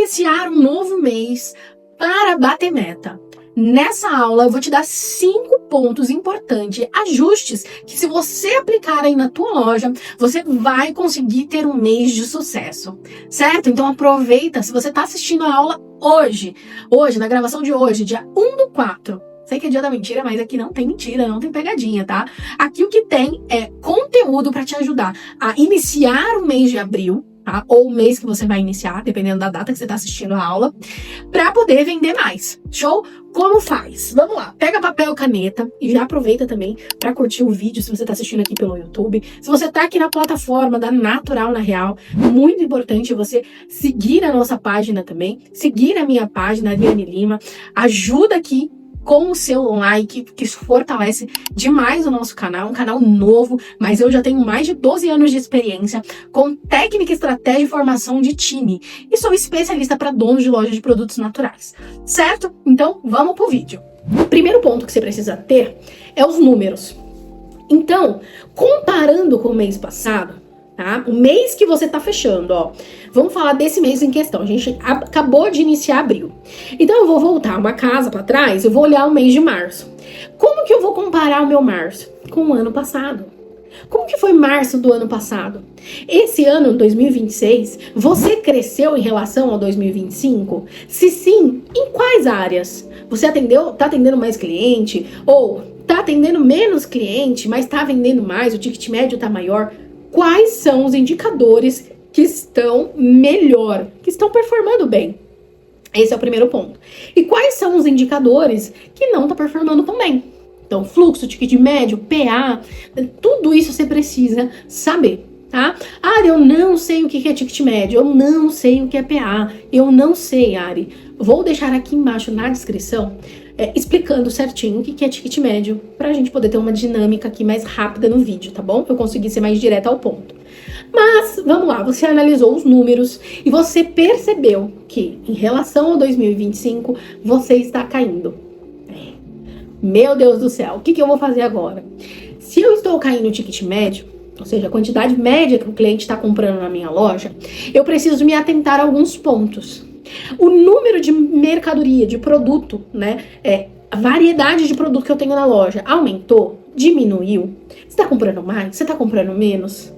iniciar um novo mês para bater meta. Nessa aula eu vou te dar 5 pontos importantes, ajustes que se você aplicar aí na tua loja, você vai conseguir ter um mês de sucesso, certo? Então aproveita, se você está assistindo a aula hoje, na gravação de hoje, dia 1/4, sei que é dia da mentira, mas aqui não tem mentira, não tem pegadinha, tá? Aqui o que tem é conteúdo para te ajudar a iniciar o mês de abril, tá? Ou o mês que você vai iniciar, dependendo da data que você está assistindo a aula, para poder vender mais. Show? Como faz? Vamos lá, pega papel, caneta e já aproveita também para curtir o vídeo se você está assistindo aqui pelo YouTube. Se você está aqui na plataforma da Natural na Real, muito importante você seguir a nossa página também, seguir a minha página, Adriane Lima, ajuda aqui com o seu like, que isso fortalece demais o nosso canal, um canal novo, mas eu já tenho mais de 12 anos de experiência com técnica, estratégia e formação de time, e sou especialista para donos de loja de produtos naturais, certo? Então, vamos pro vídeo. Primeiro ponto que você precisa ter é os números. Então, comparando com o mês passado, tá? O mês que você tá fechando, ó. Vamos falar desse mês em questão. A gente acabou de iniciar abril. Então eu vou voltar uma casa para trás, eu vou olhar o mês de março. Como que eu vou comparar o meu março com o ano passado? Como que foi março do ano passado? Esse ano, 2026, você cresceu em relação ao 2025? Se sim, em quais áreas? Você tá atendendo mais cliente? Ou tá atendendo menos cliente, mas tá vendendo mais, o ticket médio tá maior? Quais são os indicadores que estão melhor, que estão performando bem? Esse é o primeiro ponto. E quais são os indicadores que não estão performando tão bem? Então, fluxo, ticket médio, PA, tudo isso você precisa saber, tá? Ari, eu não sei o que é ticket médio, eu não sei o que é PA, eu não sei, Ari. Vou deixar aqui embaixo na descrição explicando certinho o que é ticket médio, pra gente poder ter uma dinâmica aqui mais rápida no vídeo, tá bom? Eu consegui ser mais direta ao ponto. Mas, vamos lá, você analisou os números e você percebeu que, em relação ao 2025, você está caindo. Meu Deus do céu, o que eu vou fazer agora? Se eu estou caindo no ticket médio, ou seja, a quantidade média que o cliente está comprando na minha loja, eu preciso me atentar a alguns pontos. O número de mercadoria, de produto, né? A variedade de produto que eu tenho na loja aumentou? Diminuiu? Você tá comprando mais? Você tá comprando menos?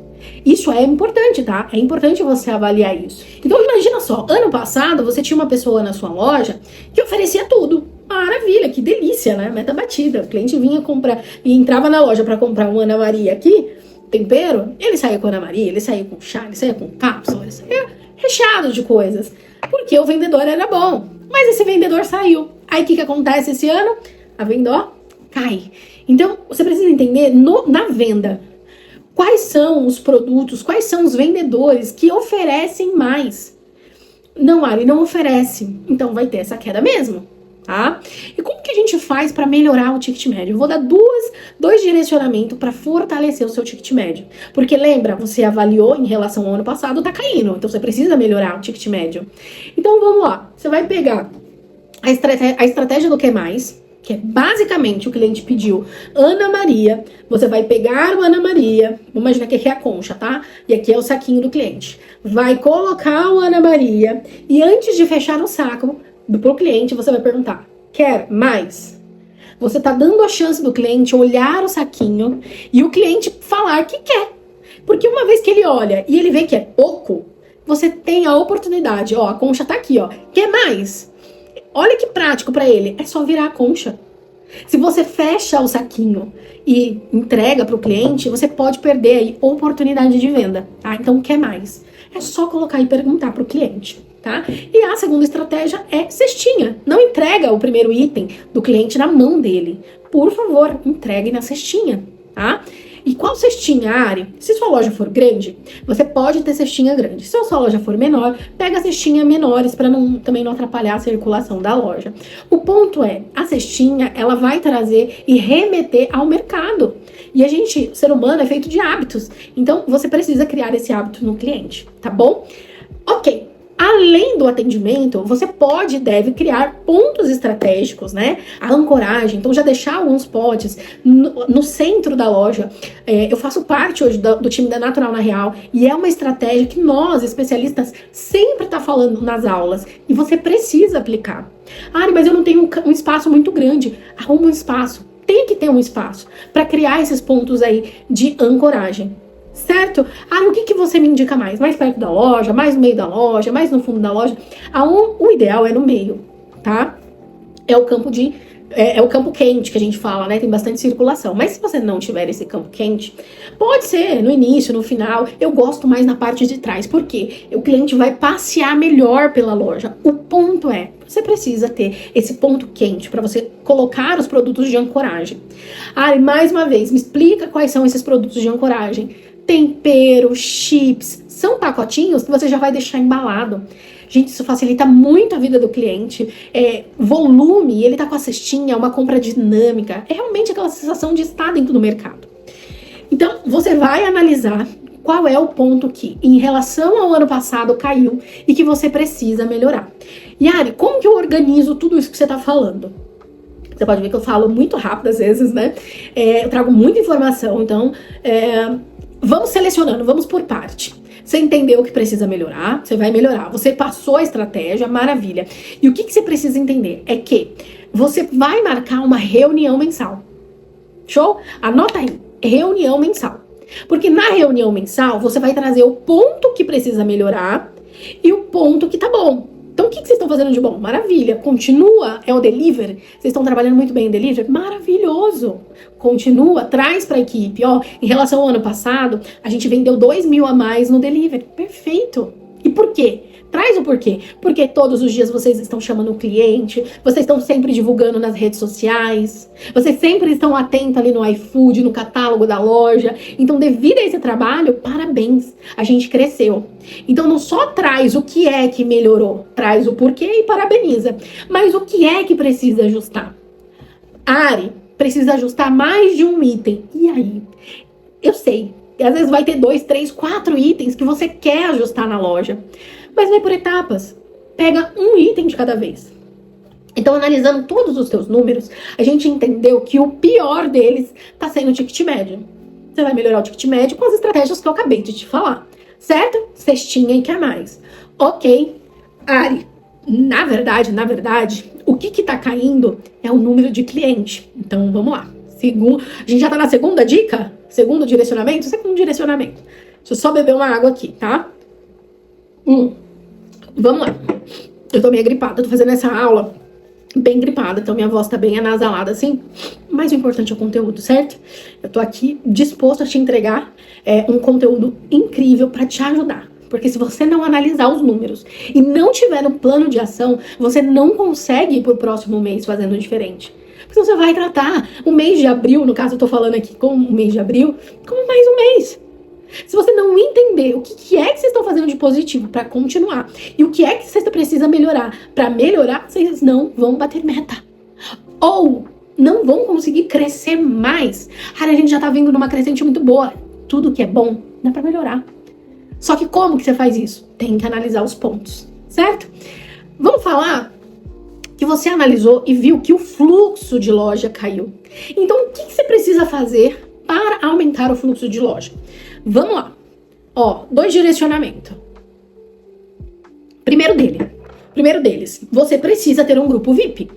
Isso é importante, tá? É importante você avaliar isso. Então imagina só, ano passado você tinha uma pessoa na sua loja que oferecia tudo. Maravilha, que delícia, né? Meta batida. O cliente vinha comprar e entrava na loja para comprar uma Ana Maria aqui, tempero, ele saía com Ana Maria, ele saía com chá, ele saía com cápsula, ele saía recheado de coisas. Porque o vendedor era bom. Mas esse vendedor saiu. Aí o que acontece esse ano? A venda, ó, cai. Então, você precisa entender na venda quais são os produtos, quais são os vendedores que oferecem mais. Não, Ari, não oferece. Então vai ter essa queda mesmo, tá? E como que a gente faz para melhorar o ticket médio? Eu vou dar dois direcionamentos para fortalecer o seu ticket médio. Porque lembra, você avaliou em relação ao ano passado, tá caindo. Então você precisa melhorar o ticket médio. Então vamos lá. Você vai pegar a estratégia do que mais, que é basicamente o cliente pediu Ana Maria. Você vai pegar o Ana Maria, vamos imaginar que aqui é a concha, tá? E aqui é o saquinho do cliente. Vai colocar o Ana Maria e antes de fechar o saco pro cliente, você vai perguntar: quer mais? Você tá dando a chance do cliente olhar o saquinho e o cliente falar que quer. Porque uma vez que ele olha e ele vê que é pouco, você tem a oportunidade, ó, a concha tá aqui, ó. Quer mais? Olha que prático pra ele, é só virar a concha. Se você fecha o saquinho e entrega pro cliente, você pode perder aí oportunidade de venda, tá? Então, quer mais? É só colocar e perguntar pro cliente, tá? E a segunda estratégia é cestinha. Não entrega o primeiro item do cliente na mão dele. Por favor, entregue na cestinha, tá? E qual cestinha, Ari? Se sua loja for grande, você pode ter cestinha grande. Se a sua loja for menor, pega cestinha menores para também não atrapalhar a circulação da loja. O ponto é, a cestinha, ela vai trazer e remeter ao mercado. E a gente, ser humano, é feito de hábitos. Então, você precisa criar esse hábito no cliente, tá bom? Ok. Além do atendimento, você pode e deve criar pontos estratégicos, né? A ancoragem, então já deixar alguns potes no centro da loja. Eu faço parte hoje do time da Natural na Real e é uma estratégia que nós, especialistas, sempre tá falando nas aulas e você precisa aplicar. Ah, mas eu não tenho um espaço muito grande. Arruma um espaço. Tem que ter um espaço para criar esses pontos aí de ancoragem. Certo? Ah, o que você me indica mais? Mais perto da loja, mais no meio da loja, mais no fundo da loja? O ideal é no meio, tá? É o campo o campo quente que a gente fala, né? Tem bastante circulação. Mas se você não tiver esse campo quente, pode ser no início, no final. Eu gosto mais na parte de trás. Por quê? O cliente vai passear melhor pela loja. O ponto é, você precisa ter esse ponto quente para você colocar os produtos de ancoragem. Ah, e mais uma vez, me explica quais são esses produtos de ancoragem. Tempero, chips, são pacotinhos que você já vai deixar embalado. Gente, isso facilita muito a vida do cliente. Volume, ele tá com a cestinha, uma compra dinâmica. É realmente aquela sensação de estar dentro do mercado. Então, você vai analisar qual é o ponto que, em relação ao ano passado, caiu e que você precisa melhorar. Yari, como que eu organizo tudo isso que você tá falando? Você pode ver que eu falo muito rápido às vezes, né? Eu trago muita informação, então vamos selecionando, vamos por parte. Você entendeu o que precisa melhorar, você vai melhorar. Você passou a estratégia, maravilha. E o que você precisa entender é que você vai marcar uma reunião mensal. Show? Anota aí, reunião mensal. Porque na reunião mensal, você vai trazer o ponto que precisa melhorar e o ponto que tá bom. Então, o que vocês estão fazendo de bom? Maravilha. Continua, é o deliver. Vocês estão trabalhando muito bem em deliver? Maravilhoso. Continua, traz para a equipe. Ó, em relação ao ano passado, a gente vendeu 2.000 a mais no deliver. Perfeito. E por quê? Traz o porquê. Porque todos os dias vocês estão chamando o cliente, vocês estão sempre divulgando nas redes sociais, vocês sempre estão atentos ali no iFood, no catálogo da loja. Então, devido a esse trabalho, parabéns, a gente cresceu. Então, não só traz o que é que melhorou, traz o porquê e parabeniza. Mas o que é que precisa ajustar? Ari, precisa ajustar mais de um item. E aí? Eu sei, às vezes vai ter 2, 3, 4 itens que você quer ajustar na loja. Mas vai por etapas. Pega um item de cada vez. Então, analisando todos os seus números, a gente entendeu que o pior deles está sendo o ticket médio. Você vai melhorar o ticket médio com as estratégias que eu acabei de te falar. Certo? Cestinha e quer mais. Ok. Ari, na verdade, o que tá caindo é o número de cliente. Então, vamos lá. A gente já tá na segunda dica? Segundo direcionamento? Segundo direcionamento. Deixa eu só beber uma água aqui, tá? Vamos lá. Eu tô meio gripada, tô fazendo essa aula bem gripada, então minha voz tá bem anasalada assim. Mas o importante é o conteúdo, certo? Eu tô aqui disposto a te entregar um conteúdo incrível pra te ajudar. Porque se você não analisar os números e não tiver um plano de ação, você não consegue ir pro próximo mês fazendo diferente. Porque você vai tratar o mês de abril, no caso eu tô falando aqui como o mês de abril, como mais um mês. Se você não entender o que é que vocês estão fazendo de positivo para continuar e o que é que vocês precisam melhorar para melhorar, vocês não vão bater meta. Ou não vão conseguir crescer mais. A gente já tá vindo numa crescente muito boa. Tudo que é bom dá para melhorar. Só que como que você faz isso? Tem que analisar os pontos, certo? Vamos falar que você analisou e viu que o fluxo de loja caiu. Então, o que você precisa fazer para aumentar o fluxo de loja? Vamos lá. Ó, 2 direcionamentos. Primeiro deles, você precisa ter um grupo VIP.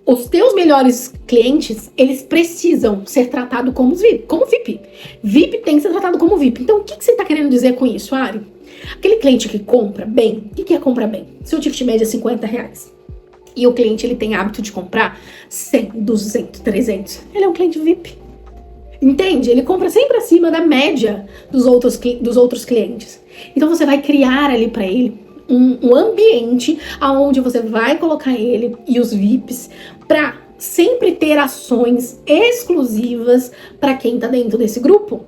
Os teus melhores clientes, eles precisam ser tratados como VIP. VIP tem que ser tratado como VIP. Então, o que você está querendo dizer com isso, Ari? Aquele cliente que compra bem, o que é comprar bem? Se o ticket médio é R$50 e o cliente ele tem hábito de comprar 100, 200, 300, ele é um cliente VIP. Entende? Ele compra sempre acima da média dos outros clientes. Então, você vai criar ali para ele um ambiente onde você vai colocar ele e os VIPs para sempre ter ações exclusivas para quem tá dentro desse grupo.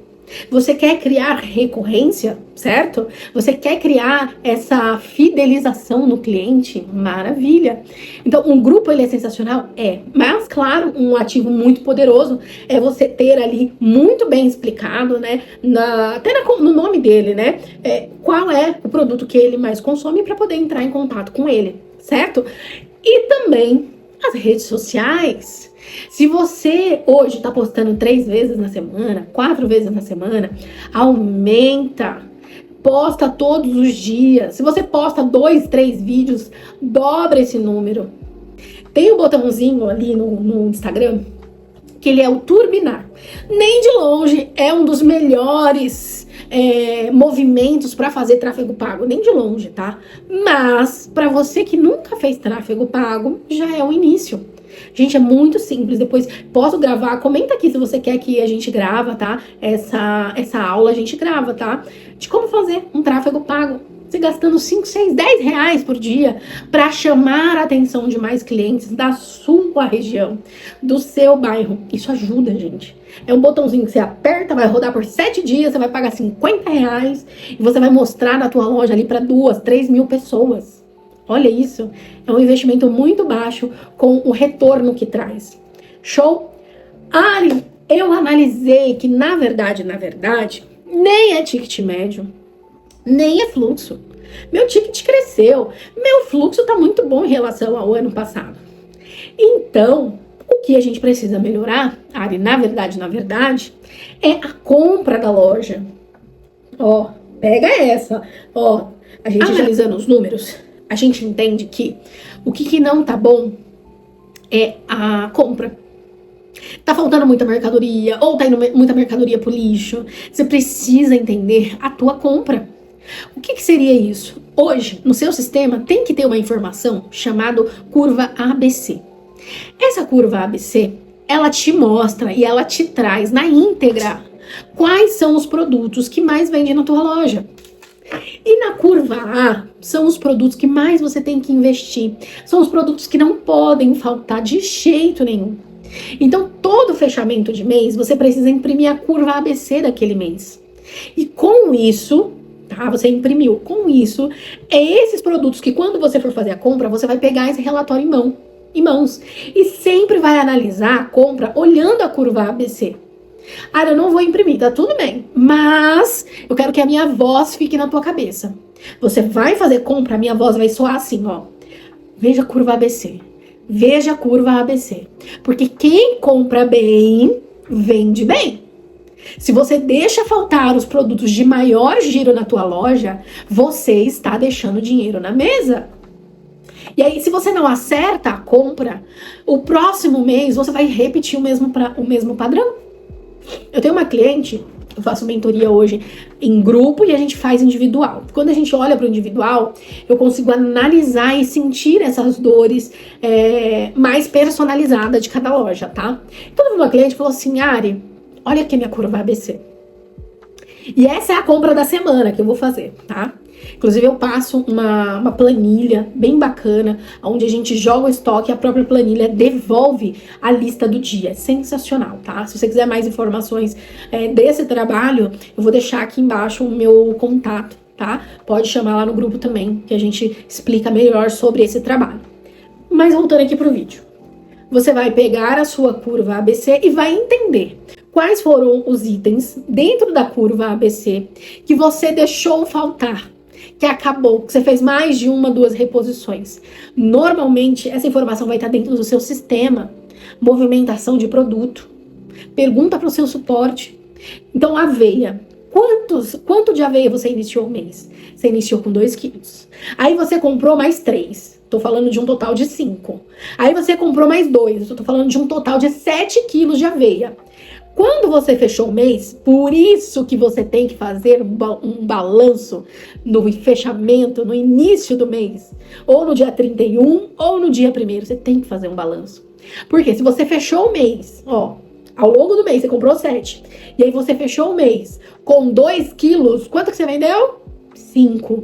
Você quer criar recorrência, certo? Você quer criar essa fidelização no cliente? Maravilha! Então, um grupo ele é sensacional? É. Mas, claro, um ativo muito poderoso é você ter ali muito bem explicado, né? No nome dele, né? Qual é o produto que ele mais consome para poder entrar em contato com ele, certo? E também as redes sociais. Se você hoje está postando 3 vezes na semana, 4 vezes na semana, aumenta. Posta todos os dias. Se você posta 2, 3 vídeos, dobra esse número. Tem um botãozinho ali no Instagram, que ele é o turbinar. Nem de longe é um dos melhores movimentos para fazer tráfego pago, nem de longe, tá? Mas para você que nunca fez tráfego pago, já é o início. Gente, é muito simples. Depois posso gravar. Comenta aqui se você quer que a gente grava, tá? Essa aula a gente grava, tá? De como fazer um tráfego pago. Você gastando 5, 6, 10 reais por dia para chamar a atenção de mais clientes da sua região, do seu bairro. Isso ajuda, gente. É um botãozinho que você aperta, vai rodar por 7 dias, você vai pagar 50 reais e você vai mostrar na tua loja ali para 2, 3 mil pessoas. Olha isso, é um investimento muito baixo com o retorno que traz. Show? Ari, eu analisei que na verdade, nem é ticket médio, nem é fluxo. Meu ticket cresceu, meu fluxo tá muito bom em relação ao ano passado. Então, o que a gente precisa melhorar, Ari, na verdade, é a compra da loja. Ó, pega essa. Ó, a gente analisando os números, a gente entende que o que não tá bom é a compra. Tá faltando muita mercadoria, ou tá indo muita mercadoria pro lixo. Você precisa entender a tua compra. O que seria isso? Hoje, no seu sistema, tem que ter uma informação chamada curva ABC. Essa curva ABC, ela te mostra e ela te traz na íntegra quais são os produtos que mais vendem na tua loja. E na curva A, são os produtos que mais você tem que investir. São os produtos que não podem faltar de jeito nenhum. Então, todo fechamento de mês, você precisa imprimir a curva ABC daquele mês. E com isso, tá? Você imprimiu. Com isso, é esses produtos que quando você for fazer a compra, você vai pegar esse relatório em mãos. E sempre vai analisar a compra olhando a curva ABC. Ah, eu não vou imprimir, tá tudo bem. Mas eu quero que a minha voz fique na tua cabeça. Você vai fazer compra, a minha voz vai soar assim, ó. Veja a curva ABC. Veja a curva ABC. Porque quem compra bem, vende bem. Se você deixa faltar os produtos de maior giro na tua loja, você está deixando dinheiro na mesa. E aí, se você não acerta a compra, o próximo mês você vai repetir o mesmo padrão. Eu tenho uma cliente, eu faço mentoria hoje em grupo e a gente faz individual. Quando a gente olha para o individual, eu consigo analisar e sentir essas dores mais personalizadas de cada loja, tá? Então, uma cliente falou assim, Ari, olha aqui a minha curva ABC. E essa é a compra da semana que eu vou fazer, tá? Inclusive eu passo uma planilha bem bacana, onde a gente joga o estoque e a própria planilha devolve a lista do dia. É sensacional, tá? Se você quiser mais informações desse trabalho, eu vou deixar aqui embaixo o meu contato, tá? Pode chamar lá no grupo também, que a gente explica melhor sobre esse trabalho. Mas voltando aqui pro vídeo. Você vai pegar a sua curva ABC e vai entender quais foram os itens dentro da curva ABC que você deixou faltar, que acabou, que você fez mais de 1, 2 reposições. Normalmente, essa informação vai estar dentro do seu sistema. Movimentação de produto. Pergunta para o seu suporte. Então, aveia. Quanto de aveia você iniciou o mês? Você iniciou com 2 quilos. Aí você comprou mais 3. Tô falando de um total de 5. Aí você comprou mais 2. Eu tô falando de um total de 7 quilos de aveia. Quando você fechou o mês, por isso que você tem que fazer um balanço no fechamento, no início do mês. Ou no dia 31, ou no dia 1º. Você tem que fazer um balanço. Porque se você fechou o mês, ó, ao longo do mês você comprou 7. E aí você fechou o mês com 2 quilos, quanto que você vendeu? 5.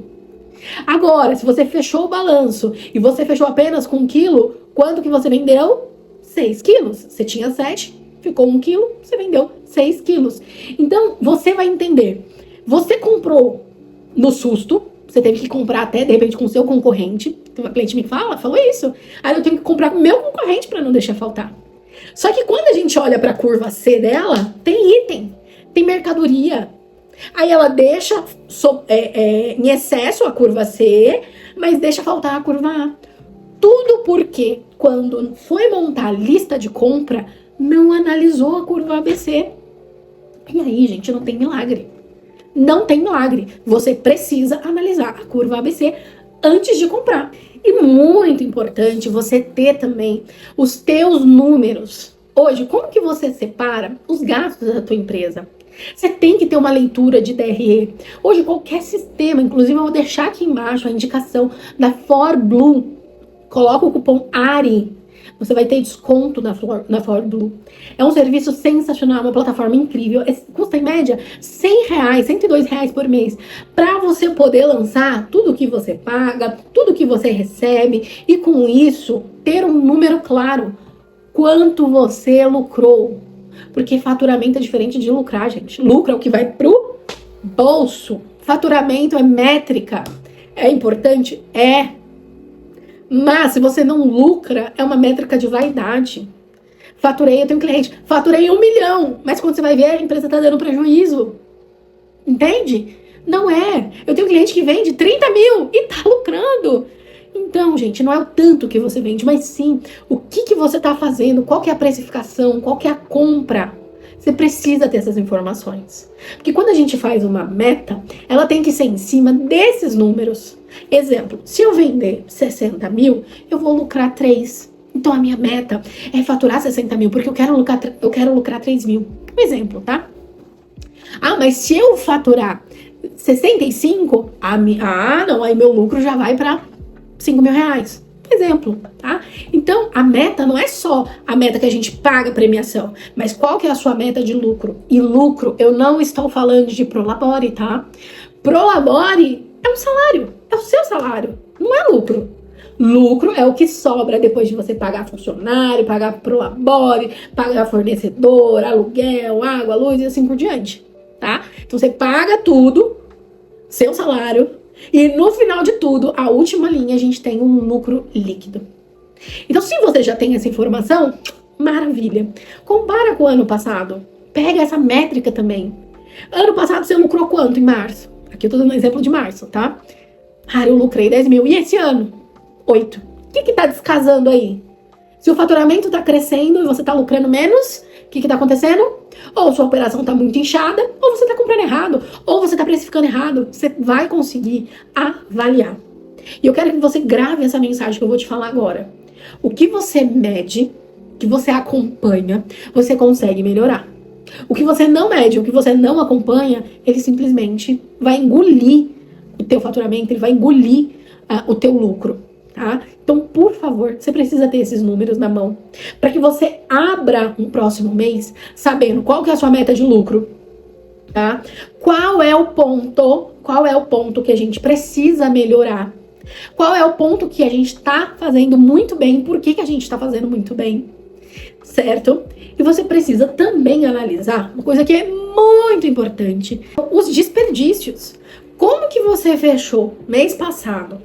Agora, se você fechou o balanço e você fechou apenas com 1 quilo, quanto que você vendeu? 6 quilos. Você tinha 7. ficou 1 quilo, você vendeu 6 quilos. Então, você vai entender. Você comprou no susto, você teve que comprar até, de repente, com o seu concorrente. A cliente me falou isso. Aí eu tenho que comprar com o meu concorrente para não deixar faltar. Só que quando a gente olha para a curva C dela, tem item, tem mercadoria. Aí ela deixa em excesso a curva C, mas deixa faltar a curva A. Tudo porque, quando foi montar a lista de compra, não analisou a curva ABC. E aí, gente, não tem milagre. Não tem milagre. Você precisa analisar a curva ABC antes de comprar. E muito importante você ter também os teus números. Hoje, como que você separa os gastos da tua empresa? Você tem que ter uma leitura de DRE. Hoje, qualquer sistema, inclusive eu vou deixar aqui embaixo a indicação da ForBlue. Coloca o cupom ARI. Você vai ter desconto na ForBlue. É um serviço sensacional, uma plataforma incrível. Custa em média R$100, R$102 por mês. Para você poder lançar tudo que você paga, tudo que você recebe. E com isso, ter um número claro. Quanto você lucrou. Porque faturamento é diferente de lucrar, gente. Lucro é o que vai pro bolso. Faturamento é métrica. É importante? É. Mas se você não lucra, é uma métrica de vaidade. Faturei, eu tenho cliente, faturei 1 milhão. Mas quando você vai ver, a empresa tá dando prejuízo. Entende? Não é. Eu tenho cliente que vende 30 mil e tá lucrando. Então, gente, não é o tanto que você vende, mas sim o que você tá fazendo, qual que é a precificação, qual que é a compra. Você precisa ter essas informações. Porque quando a gente faz uma meta, ela tem que ser em cima desses números. Exemplo, se eu vender 60 mil, eu vou lucrar 3. Então a minha meta é faturar 60 mil, porque eu quero lucrar 3 mil. Um exemplo, tá? Ah, mas se eu faturar 65, não, aí meu lucro já vai para 5 mil reais. Exemplo, tá? Então, a meta não é só a meta que a gente paga a premiação, mas qual que é a sua meta de lucro? E lucro, eu não estou falando de Prolabore, tá? Prolabore é um salário, é o seu salário, não é lucro. Lucro é o que sobra depois de você pagar funcionário, pagar Prolabore, pagar fornecedor, aluguel, água, luz e assim por diante, tá? Então, você paga tudo, seu salário. E no final de tudo, a última linha, a gente tem um lucro líquido. Então, se você já tem essa informação, maravilha. Compara com o ano passado. Pega essa métrica também. Ano passado, você lucrou quanto em março? Aqui eu tô dando um exemplo de março, tá? Ah, eu lucrei 10 mil. E esse ano? 8. O que tá descasando aí? Se o faturamento tá crescendo e você tá lucrando menos, o que tá acontecendo? Ou sua operação tá muito inchada, ou você tá comprando errado, ou você tá precificando errado. Você vai conseguir avaliar. E eu quero que você grave essa mensagem que eu vou te falar agora. O que você mede, o que você acompanha, você consegue melhorar. O que você não mede, o que você não acompanha, ele simplesmente vai engolir o teu faturamento, ele vai engolir o teu lucro. Tá? Então, por favor, você precisa ter esses números na mão para que você abra um próximo mês sabendo qual que é a sua meta de lucro, tá? Qual é o ponto que a gente precisa melhorar? Qual é o ponto que a gente tá fazendo muito bem? Por que a gente tá fazendo muito bem? Certo? E você precisa também analisar uma coisa que é muito importante: os desperdícios. Como que você fechou mês passado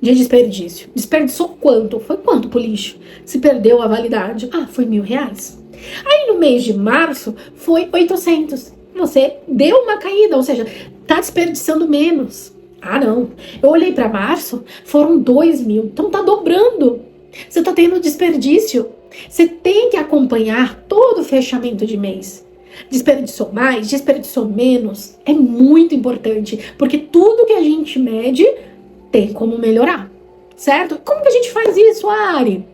de desperdício? Desperdiçou quanto? Foi quanto pro lixo? Se perdeu a validade? Ah, foi R$1.000. Aí no mês de março foi 800. Você deu uma caída, ou seja, tá desperdiçando menos. Ah, não. Eu olhei para março, foram 2.000. Então tá dobrando. Você tá tendo desperdício. Você tem que acompanhar todo o fechamento de mês. Desperdiçou mais, desperdiçou menos. É muito importante, porque tudo que a gente mede tem como melhorar, certo? Como que a gente faz isso, Ari?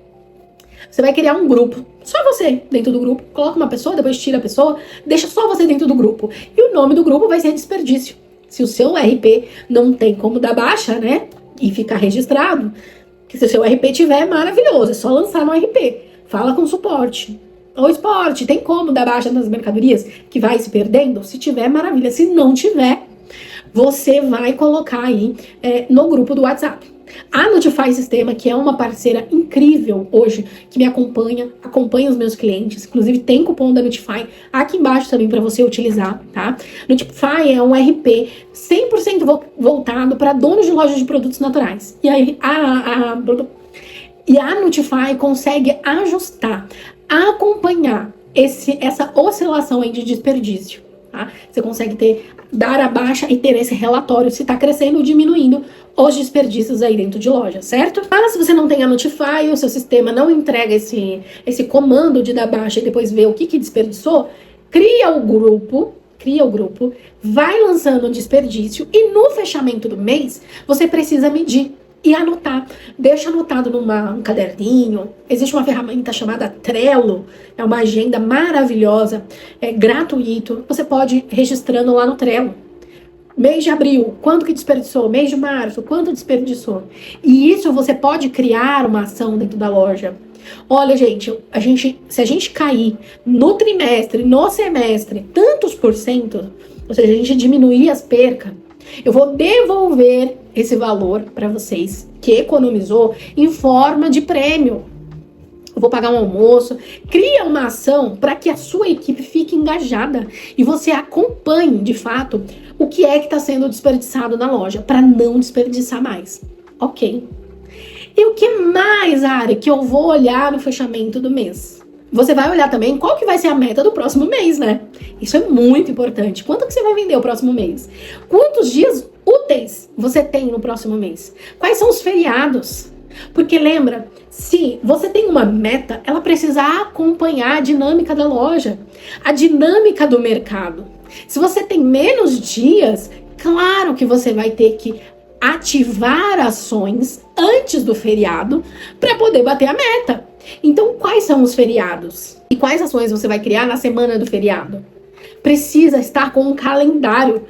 Você vai criar um grupo, só você dentro do grupo, coloca uma pessoa, depois tira a pessoa, deixa só você dentro do grupo. E o nome do grupo vai ser desperdício. Se o seu RP não tem como dar baixa, né, e ficar registrado, que se o seu RP tiver, é maravilhoso, é só lançar no RP. Fala com o suporte. Ou esporte, tem como dar baixa nas mercadorias que vai se perdendo? Se tiver, maravilha. Se não tiver, você vai colocar aí no grupo do WhatsApp. A Notify Sistema, que é uma parceira incrível hoje, que me acompanha os meus clientes, inclusive tem cupom da Notify aqui embaixo também para você utilizar, tá? Notify é um RP 100% voltado para donos de lojas de produtos naturais. E aí a Notify consegue ajustar, acompanhar essa oscilação aí de desperdício. Tá? Você consegue dar a baixa e ter esse relatório se está crescendo ou diminuindo os desperdícios aí dentro de loja, certo? Mas se você não tem a Notify, o seu sistema não entrega esse comando de dar baixa e depois ver o que desperdiçou, cria o grupo, vai lançando o desperdício e no fechamento do mês você precisa medir e anotar. Deixa anotado num caderninho. Existe uma ferramenta chamada Trello, é uma agenda maravilhosa, é gratuito. Você pode ir registrando lá no Trello. Mês de abril, quanto que desperdiçou? Mês de março, quanto desperdiçou? E isso você pode criar uma ação dentro da loja. Olha, gente, se a gente cair no trimestre, no semestre, tantos por cento, ou seja, a gente diminuir as percas, eu vou devolver esse valor para vocês que economizou em forma de prêmio. Eu vou pagar um almoço. Cria uma ação para que a sua equipe fique engajada e você acompanhe, de fato, o que é que está sendo desperdiçado na loja, para não desperdiçar mais. Ok. E o que mais, Ari, que eu vou olhar no fechamento do mês? Você vai olhar também qual que vai ser a meta do próximo mês, né? Isso é muito importante. Quanto que você vai vender o próximo mês? Quantos dias úteis você tem no próximo mês? Quais são os feriados? Porque lembra, se você tem uma meta, ela precisa acompanhar a dinâmica da loja, a dinâmica do mercado. Se você tem menos dias, claro que você vai ter que ativar ações antes do feriado para poder bater a meta. Então, quais são os feriados? E quais ações você vai criar na semana do feriado? Precisa estar com um calendário.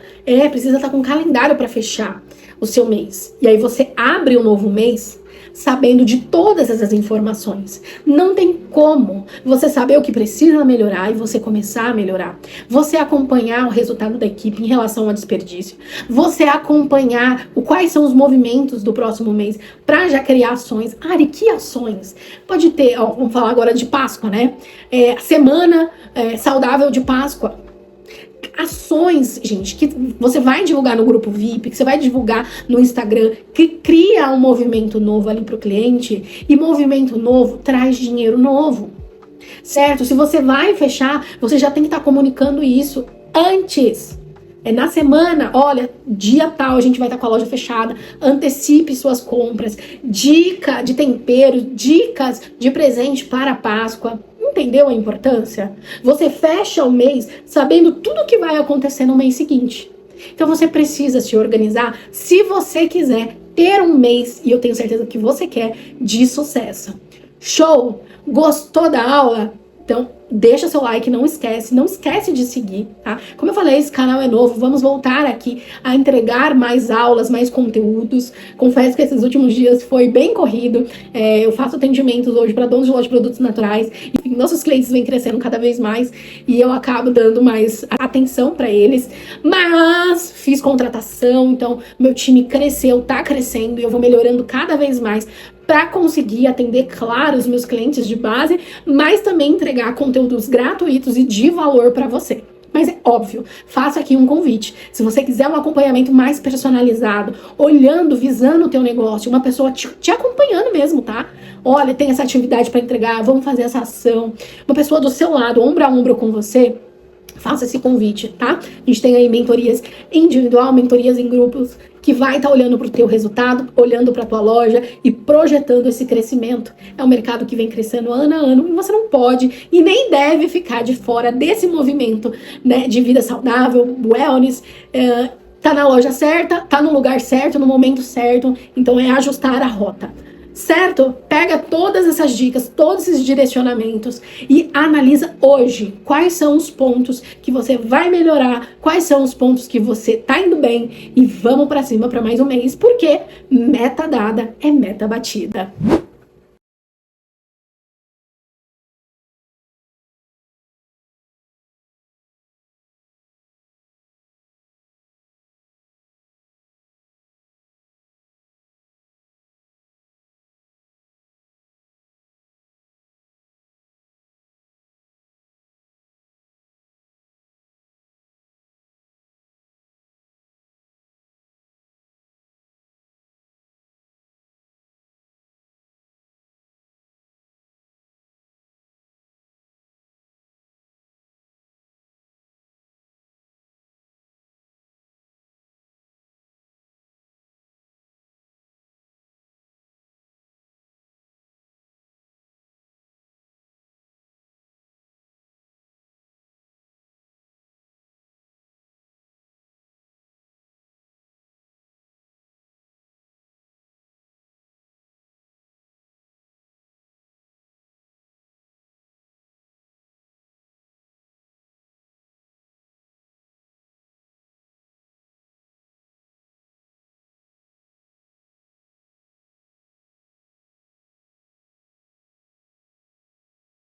Precisa estar com um calendário para fechar o seu mês. E aí você abre um novo mês sabendo de todas essas informações. Não tem como você saber o que precisa melhorar e você começar a melhorar. Você acompanhar o resultado da equipe em relação ao desperdício. Você acompanhar quais são os movimentos do próximo mês para já criar ações. Ari, que ações? Pode ter, vamos falar agora de Páscoa, né? Semana saudável de Páscoa. Ações, gente, que você vai divulgar no grupo VIP, que você vai divulgar no Instagram, que cria um movimento novo ali pro cliente, e movimento novo traz dinheiro novo, certo? Se você vai fechar, você já tem que estar comunicando isso antes. Na semana, olha, dia tal a gente vai estar com a loja fechada, antecipe suas compras, dica de tempero, dicas de presente para a Páscoa. Entendeu a importância? Você fecha o mês sabendo tudo o que vai acontecer no mês seguinte. Então você precisa se organizar se você quiser ter um mês, e eu tenho certeza que você quer, de sucesso. Show? Gostou da aula? Então deixa seu like, não esquece de seguir, tá? Como eu falei, esse canal é novo, vamos voltar aqui a entregar mais aulas, mais conteúdos. Confesso que esses últimos dias foi bem corrido. Eu faço atendimentos hoje para donos de loja de produtos naturais. Enfim, nossos clientes vêm crescendo cada vez mais e eu acabo dando mais atenção para eles. Mas fiz contratação, então meu time cresceu, tá crescendo e eu vou melhorando cada vez mais para conseguir atender, claro, os meus clientes de base, mas também entregar conteúdos gratuitos e de valor para você. Mas é óbvio, faço aqui um convite. Se você quiser um acompanhamento mais personalizado, olhando, visando o teu negócio, uma pessoa te acompanhando mesmo, tá? Olha, tem essa atividade para entregar, vamos fazer essa ação. Uma pessoa do seu lado, ombro a ombro com você, faça esse convite, tá? A gente tem aí mentorias individual, mentorias em grupos, que vai estar olhando para o teu resultado, olhando para a tua loja e projetando esse crescimento. É um mercado que vem crescendo ano a ano e você não pode e nem deve ficar de fora desse movimento, né, de vida saudável, wellness. Tá na loja certa, tá no lugar certo, no momento certo, então é ajustar a rota. Certo? Pega todas essas dicas, todos esses direcionamentos e analisa hoje quais são os pontos que você vai melhorar, quais são os pontos que você tá indo bem e vamos pra cima para mais um mês, porque meta dada é meta batida.